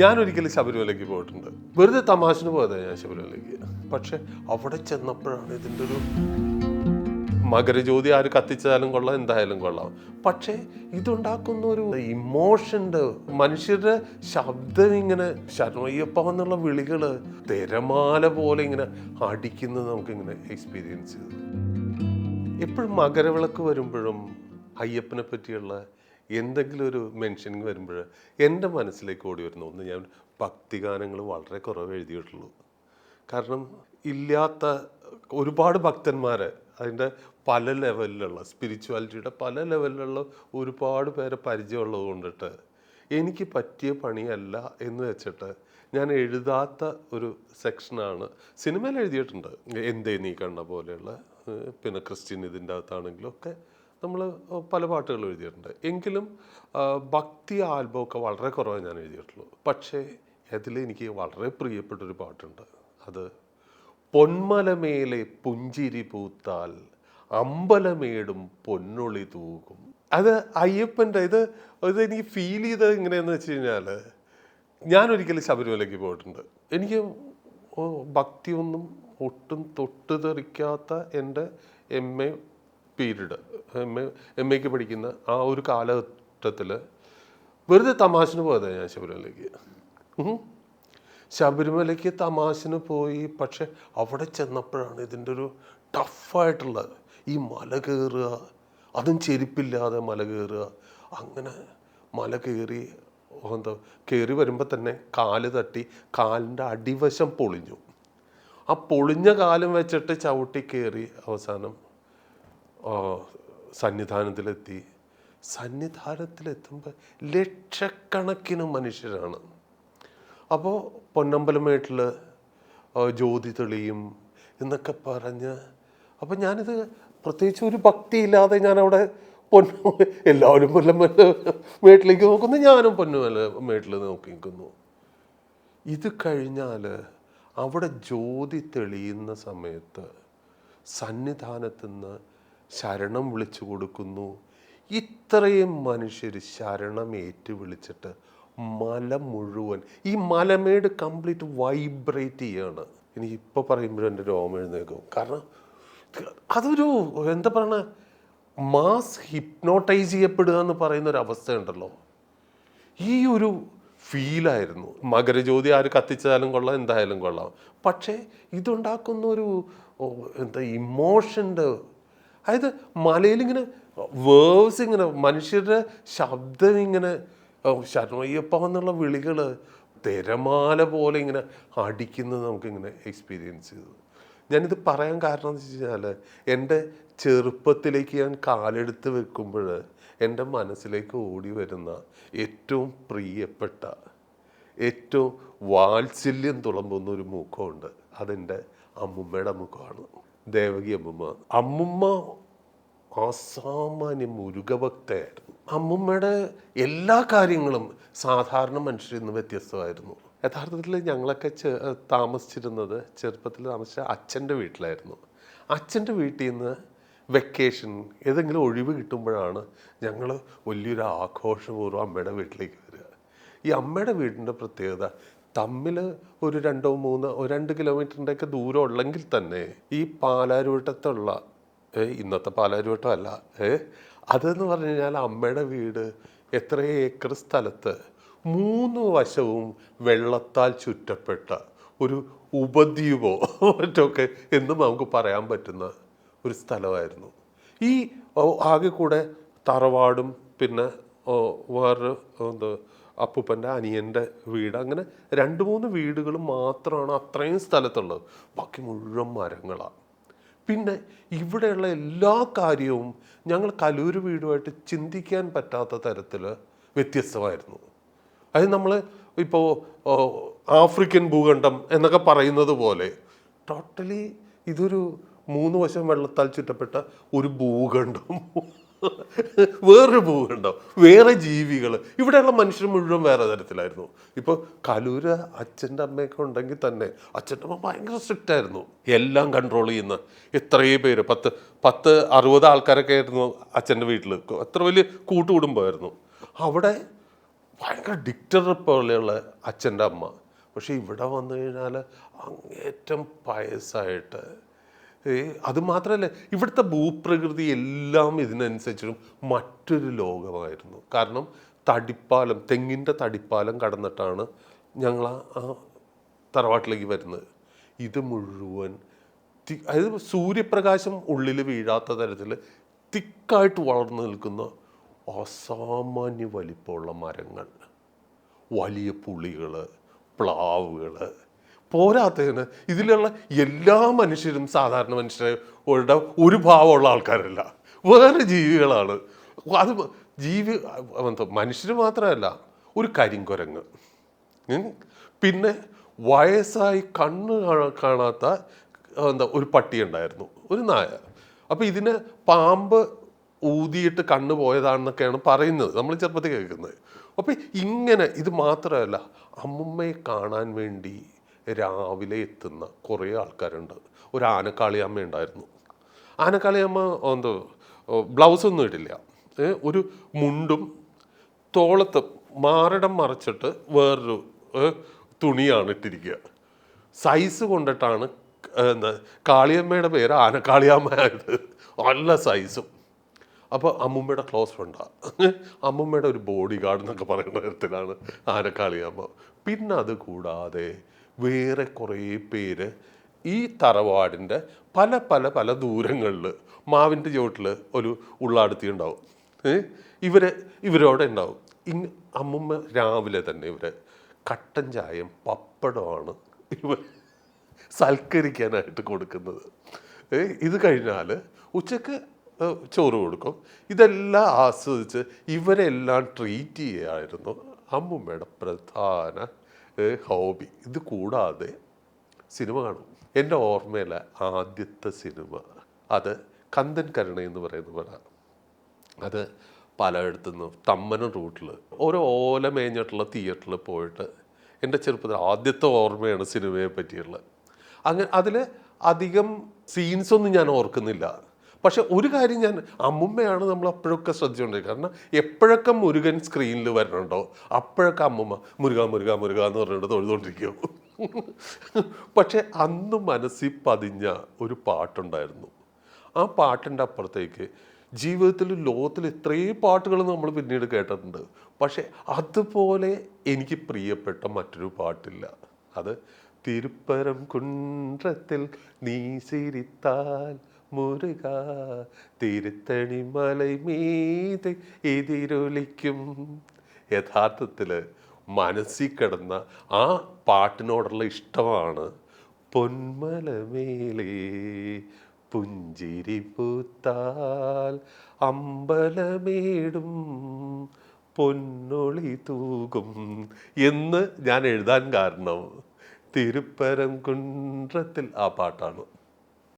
ഞാനൊരിക്കലും ശബരിമലയ്ക്ക് പോയിട്ടുണ്ട്. വെറുതെ തമാശന് പോയതാണ് ഞാൻ ശബരിമലയ്ക്ക്. പക്ഷെ അവിടെ ചെന്നപ്പോഴാണ് ഇതിൻ്റെ ഒരു മകരജ്യോതി ആര് കത്തിച്ചാലും കൊള്ളാം, എന്തായാലും കൊള്ളാം. പക്ഷേ ഇതുണ്ടാക്കുന്ന ഒരു ഇമോഷൻ്റെ മനുഷ്യരുടെ ശബ്ദം ഇങ്ങനെ ശരണയ്യപ്പ എന്നുള്ള വിളികള് തിരമാല പോലെ ഇങ്ങനെ അടിക്കുന്നത് നമുക്കിങ്ങനെ എക്സ്പീരിയൻസ് ചെയ്തു. എപ്പോഴും മകരവിളക്ക് വരുമ്പോഴും അയ്യപ്പനെ പറ്റിയുള്ള എന്തെങ്കിലും ഒരു മെൻഷനിങ് വരുമ്പോൾ എൻ്റെ മനസ്സിലേക്ക് ഓടി വരുന്ന ഒന്ന്, ഞാൻ ഭക്തിഗാനങ്ങൾ വളരെ കുറവ് എഴുതിയിട്ടുള്ളൂ. കാരണം ഇല്ലാത്ത ഒരുപാട് ഭക്തന്മാരെ, അതിൻ്റെ പല ലെവലിലുള്ള സ്പിരിച്വാലിറ്റിയുടെ പല ലെവലിലുള്ള ഒരുപാട് പേരെ പരിചയമുള്ളത് കൊണ്ടിട്ട് എനിക്ക് പറ്റിയ പണിയല്ല എന്ന് വെച്ചിട്ട് ഞാൻ എഴുതാത്ത ഒരു സെക്ഷനാണ്. സിനിമയിൽ എഴുതിയിട്ടുണ്ട്, എന്തേ നീ കണ്ട പോലെയുള്ള, പിന്നെ ക്രിസ്ത്യൻ ഇതിൻ്റെ അകത്താണെങ്കിലും ഒക്കെ നമ്മൾ പല പാട്ടുകൾ എഴുതിയിട്ടുണ്ട്. എങ്കിലും ഭക്തി ആൽബമൊക്കെ വളരെ കുറവേ ഞാൻ എഴുതിയിട്ടുള്ളൂ. പക്ഷേ അതിൽ എനിക്ക് വളരെ പ്രിയപ്പെട്ടൊരു പാട്ടുണ്ട്. അത് പൊന്മലമേലെ പുഞ്ചിരി പൂത്താൽ അമ്പലമേടും പൊന്നൊളി തൂകും. അത് അയ്യപ്പൻ്റെ ഇത് എനിക്ക് ഫീൽ ചെയ്തത് എങ്ങനെയാണെന്ന് വെച്ച് കഴിഞ്ഞാൽ, ഞാനൊരിക്കലും ശബരിമലയ്ക്ക് പോയിട്ടുണ്ട്. എനിക്ക് ഭക്തിയൊന്നും ഒട്ടും തൊട്ട് തെറിക്കാത്ത എൻ്റെ MA പീരീഡ്, എം എക്ക് പഠിക്കുന്ന ആ ഒരു കാലഘട്ടത്തിൽ വെറുതെ തമാശന് പോയതാണ് ഞാൻ ശബരിമലയ്ക്ക് തമാശന് പോയി. പക്ഷെ അവിടെ ചെന്നപ്പോഴാണ് ഇതിൻ്റെ ഒരു ടഫായിട്ടുള്ള ഈ മല കയറുക, അതും ചെരുപ്പില്ലാതെ മല കയറുക. അങ്ങനെ മല കയറി വരുമ്പോൾ തന്നെ കാല് തട്ടി കാലിൻ്റെ അടിവശം പൊളിഞ്ഞു. ആ പൊളിഞ്ഞ കാലം വെച്ചിട്ട് ചവിട്ടി കയറി അവസാനം സന്നിധാനത്തിലെത്തി. സന്നിധാനത്തിലെത്തുമ്പോൾ ലക്ഷക്കണക്കിന് മനുഷ്യരാണ്. അപ്പോൾ പൊന്നമ്പലമേട്ടിൽ ജ്യോതി തെളിയും എന്നൊക്കെ പറഞ്ഞ്, അപ്പോൾ ഞാനിത് പ്രത്യേകിച്ച് ഒരു ഭക്തിയില്ലാതെ ഞാനവിടെ എല്ലാവരും മേട്ടിലേക്ക് നോക്കുന്നു, ഞാനും മേട്ടിൽ നോക്കി നിൽക്കുന്നു. ഇത് കഴിഞ്ഞാൽ അവിടെ ജ്യോതി തെളിയുന്ന സമയത്ത് സന്നിധാനത്തു നിന്ന് ശരണം വിളിച്ചു കൊടുക്കുന്നു. ഇത്രയും മനുഷ്യർ ശരണം ഏറ്റു വിളിച്ചിട്ട് മല മുഴുവൻ, ഈ മലമേട് കംപ്ലീറ്റ് വൈബ്രേറ്റ് ചെയ്യാണ്. എനിക്കിപ്പോൾ പറയുമ്പോഴും എൻ്റെ രോമം എഴുന്നേക്കും. കാരണം അതൊരു എന്താ പറയണ, മാസ് ഹിപ്നോട്ടൈസ് ചെയ്യപ്പെടുക എന്ന് പറയുന്ന ഒരു അവസ്ഥയുണ്ടല്ലോ. ഈ ഒരു ഫീലായിരുന്നു. മകരജ്യോതി ആര് കത്തിച്ചാലും കൊള്ളാം, എന്തായാലും കൊള്ളാം. പക്ഷേ ഇതുണ്ടാക്കുന്ന ഒരു ഇമോഷൻ്റെ, അതായത് മലയിലിങ്ങനെ വേവ്സ്, ഇങ്ങനെ മനുഷ്യരുടെ ശബ്ദം ഇങ്ങനെ ശരണയ്യപ്പ എന്നുള്ള വിളികൾ തിരമാല പോലെ ഇങ്ങനെ അടിക്കുന്നത് നമുക്കിങ്ങനെ എക്സ്പീരിയൻസ് ചെയ്തു. ഞാനിത് പറയാൻ കാരണം എന്ന് വെച്ച് കഴിഞ്ഞാൽ, എൻ്റെ ചെറുപ്പത്തിലേക്ക് ഞാൻ കാലെടുത്ത് വെക്കുമ്പോൾ എൻ്റെ മനസ്സിലേക്ക് ഓടി വരുന്ന ഏറ്റവും പ്രിയപ്പെട്ട, ഏറ്റവും വാത്സല്യം തുളുമ്പുന്ന ഒരു മുഖമുണ്ട്. അതെൻ്റെ അമ്മുമ്മയുടെ മുഖമാണ്. ദേവകി അമ്മുമ്മ അസാമാന്യ മുരുകഭക്തയായിരുന്നു. അമ്മുമ്മയുടെ എല്ലാ കാര്യങ്ങളും സാധാരണ മനുഷ്യരിൽ നിന്ന് വ്യത്യസ്തമായിരുന്നു. യഥാർത്ഥത്തിൽ ഞങ്ങളൊക്കെ താമസിച്ചിരുന്നത്, ചെറുപ്പത്തിൽ താമസിച്ച അച്ഛൻ്റെ വീട്ടിലായിരുന്നു. അച്ഛൻ്റെ വീട്ടിൽ നിന്ന് വെക്കേഷൻ ഏതെങ്കിലും ഒഴിവ് കിട്ടുമ്പോഴാണ് ഞങ്ങൾ വലിയൊരു ആഘോഷപൂർവ്വം അമ്മയുടെ വീട്ടിലേക്ക് വരിക. ഈ അമ്മയുടെ വീടിൻ്റെ പ്രത്യേകത, തമ്മിൽ ഒരു 2 കിലോമീറ്ററിൻ്റെയൊക്കെ ദൂരം ഉള്ളെങ്കിൽ തന്നെ ഈ പാലാരിവട്ടത്തുള്ള, ഇന്നത്തെ പാലാരിവട്ടമല്ല, അതെന്ന് പറഞ്ഞു കഴിഞ്ഞാൽ അമ്മയുടെ വീട് എത്ര ഏക്കർ സ്ഥലത്ത് 3 വശവും വെള്ളത്താൽ ചുറ്റപ്പെട്ട ഒരു ഉപദ്വീപോ മറ്റൊക്കെ എന്നും നമുക്ക് പറയാൻ പറ്റുന്ന ഒരു സ്ഥലമായിരുന്നു. ഈ ആകെ കൂടെ തറവാടും പിന്നെ വേറൊരു അപ്പൂപ്പൻ്റെ അനിയൻ്റെ വീട്, അങ്ങനെ 2-3 വീടുകൾ മാത്രമാണ് അത്രയും സ്ഥലത്തുള്ളത്. ബാക്കി മുഴുവൻ മരങ്ങളാണ്. പിന്നെ ഇവിടെയുള്ള എല്ലാ കാര്യവും ഞങ്ങൾ കലൂർ വീടുമായിട്ട് ചിന്തിക്കാൻ പറ്റാത്ത തരത്തിൽ വ്യത്യസ്തമായിരുന്നു. അത് നമ്മൾ ഇപ്പോൾ ആഫ്രിക്കൻ ഭൂഖണ്ഡം എന്നൊക്കെ പറയുന്നത് പോലെ ടോട്ടലി ഇതൊരു 3 വശം വെള്ളത്താൽ ചുറ്റപ്പെട്ട ഒരു ഭൂഖണ്ഡം, വേറൊരു ഭൂഖണ്ഡം, വേറെ ജീവികൾ. ഇവിടെയുള്ള മനുഷ്യർ മുഴുവൻ വേറെ തരത്തിലായിരുന്നു. ഇപ്പോൾ കലൂര് അച്ഛൻ്റെ അമ്മയൊക്കെ ഉണ്ടെങ്കിൽ തന്നെ അച്ഛൻ്റെ അമ്മ ഭയങ്കര സ്ട്രിക്റ്റ് ആയിരുന്നു. എല്ലാം കൺട്രോൾ ചെയ്യുന്ന എത്രയോ പേര്, 60 ആൾക്കാരൊക്കെ ആയിരുന്നു അച്ഛൻ്റെ വീട്ടിൽ. അത്ര വലിയ കൂട്ടുകുടുംബമായിരുന്നു. അവിടെ ഭയങ്കര ഡിക്റ്റർ പോലെയുള്ള അച്ഛൻ്റെ അമ്മ. പക്ഷെ ഇവിടെ വന്നു കഴിഞ്ഞാൽ അങ്ങേറ്റം പയസ്സായിട്ട്. അത് മാത്രമല്ല, ഇവിടുത്തെ ഭൂപ്രകൃതി എല്ലാം ഇതിനനുസരിച്ചും മറ്റൊരു ലോകമായിരുന്നു. കാരണം തടിപ്പാലം, തെങ്ങിൻ്റെ തടിപ്പാലം കടന്നിട്ടാണ് ഞങ്ങൾ ആ തറവാട്ടിലേക്ക് വരുന്നത്. ഇത് മുഴുവൻ അതായത് സൂര്യപ്രകാശം ഉള്ളിൽ വീഴാത്ത തരത്തിൽ തിക്കായിട്ട് വളർന്നു നിൽക്കുന്ന അസാമാന്യ വലിപ്പമുള്ള മരങ്ങൾ, വലിയ പുളികൾ, പ്ലാവുകൾ. പോരാത്തതിന് ഇതിലുള്ള എല്ലാ മനുഷ്യരും സാധാരണ മനുഷ്യരുടെ ഒരു ഭാവമുള്ള ആൾക്കാരല്ല, വേറെ ജീവികളാണ്. അത് മനുഷ്യർ മാത്രമല്ല, ഒരു കരിങ്കുരങ്ങ്, പിന്നെ വയസ്സായി കണ്ണ് കാണാത്ത ഒരു പട്ടി ഉണ്ടായിരുന്നു, ഒരു നായ. അപ്പം ഇതിന് പാമ്പ് ഊതിയിട്ട് കണ്ണ് പോയതാണെന്നൊക്കെയാണ് പറയുന്നത്, നമ്മൾ ചെറുപ്പത്തിൽ കേൾക്കുന്നത്. അപ്പം ഇങ്ങനെ ഇത് മാത്രമല്ല, അമ്മുമ്മയെ കാണാൻ വേണ്ടി രാവിലെ എത്തുന്ന കുറേ ആൾക്കാരുണ്ട്. ഒരു ആനക്കാളിയമ്മ ഉണ്ടായിരുന്നു. ആനക്കാളിയമ്മ ബ്ലൗസൊന്നും ഇടില്ല, ഒരു മുണ്ടും തോളത്ത് മാറിടം മറച്ചിട്ട് വേറൊരു തുണിയാണ് ഇട്ടിരിക്കുക. സൈസ് കൊണ്ടിട്ടാണ് കാളിയമ്മയുടെ പേര് ആനക്കാളിയമ്മയായത്, നല്ല സൈസും. അപ്പോൾ അമ്മുമ്മയുടെ ക്ലോസ് ഫ്രണ്ടാണ്, അമ്മുമ്മയുടെ ഒരു ബോഡി ഗാർഡ് എന്നൊക്കെ പറയുന്ന തരത്തിലാണ് ആനക്കാളിയമ്മ. പിന്നെ അത് കൂടാതെ വേറെ കുറേ പേര് ഈ തറവാടിൻ്റെ പല പല പല ദൂരങ്ങളിൽ മാവിൻ്റെ ചുവട്ടിൽ ഒരു ഉള്ളാടുത്തി ഉണ്ടാവും, ഇവരോടെ ഉണ്ടാവും. അമ്മുമ്മ രാവിലെ തന്നെ കട്ടൻ ചായയും പപ്പടമാണ് ഇവർ സൽക്കരിക്കാനായിട്ട് കൊടുക്കുന്നത്. ഇത് കഴിഞ്ഞാൽ ഉച്ചക്ക് ചോറ് കൊടുക്കും. ഇതെല്ലാം ആസ്വദിച്ച് ഇവരെല്ലാം ട്രീറ്റ് ചെയ്യുകയായിരുന്നു അമ്മുമ്മയുടെ പ്രധാന ഹോബി. ഇത് കൂടാതെ സിനിമ കാണും. എൻ്റെ ഓർമ്മയിലെ ആദ്യത്തെ സിനിമ അത് കന്ദൻ കരുണ എന്ന് പറയുന്ന പടം. അത് പലയിടത്തുനിന്നും തമ്മനം റൂട്ടിൽ ഓരോ ഓല മേഞ്ഞിട്ടുള്ള തിയേറ്ററിൽ പോയിട്ട് എൻ്റെ ചെറുപ്പത്തിൽ ആദ്യത്തെ ഓർമ്മയാണ് സിനിമയെ പറ്റിയുള്ളത്. അങ്ങനെ അതിൽ അധികം സീൻസൊന്നും ഞാൻ ഓർക്കുന്നില്ല. പക്ഷെ ഒരു കാര്യം ഞാൻ, അമ്മുമ്മയാണ് നമ്മൾ അപ്പോഴൊക്കെ ശ്രദ്ധിച്ചുകൊണ്ടിരിക്കുക. കാരണം എപ്പോഴൊക്കെ മുരുകൻ സ്ക്രീനിൽ വരണുണ്ടോ അപ്പോഴൊക്കെ അമ്മുമ്മ മുരുക മുരുക മുരുക എന്ന് പറഞ്ഞിട്ട് തൊഴുതുകൊണ്ടിരിക്കും. പക്ഷെ അന്ന് മനസ്സിൽ പതിഞ്ഞ ഒരു പാട്ടുണ്ടായിരുന്നു. ആ പാട്ടിൻ്റെ അപ്പുറത്തേക്ക് ജീവിതത്തിൽ ലോകത്തിൽ ഇത്രയും പാട്ടുകൾ നമ്മൾ പിന്നീട് കേട്ടിട്ടുണ്ട്. പക്ഷെ അതുപോലെ എനിക്ക് പ്രിയപ്പെട്ട മറ്റൊരു പാട്ടില്ല. അത് തിരുപ്പരം കുன்றത്തിൽ നീ സിരിത്താൽ മുരുക തിരുത്തണി മലൈ മീതെ എതിരൊലിക്കും. യഥാർത്ഥത്തിൽ മനസ്സിൽ കിടന്ന ആ പാട്ടിനോടുള്ള ഇഷ്ടമാണ് പൊന്മലമേലേ പുഞ്ചിരി പൂത്താൽ അമ്പലമേടും പൊന്നൊളി തൂകും എന്ന് ഞാൻ എഴുതാൻ കാരണം തിരുപ്പരം കുன்றത്തിൽ ആ പാട്ടാണ്.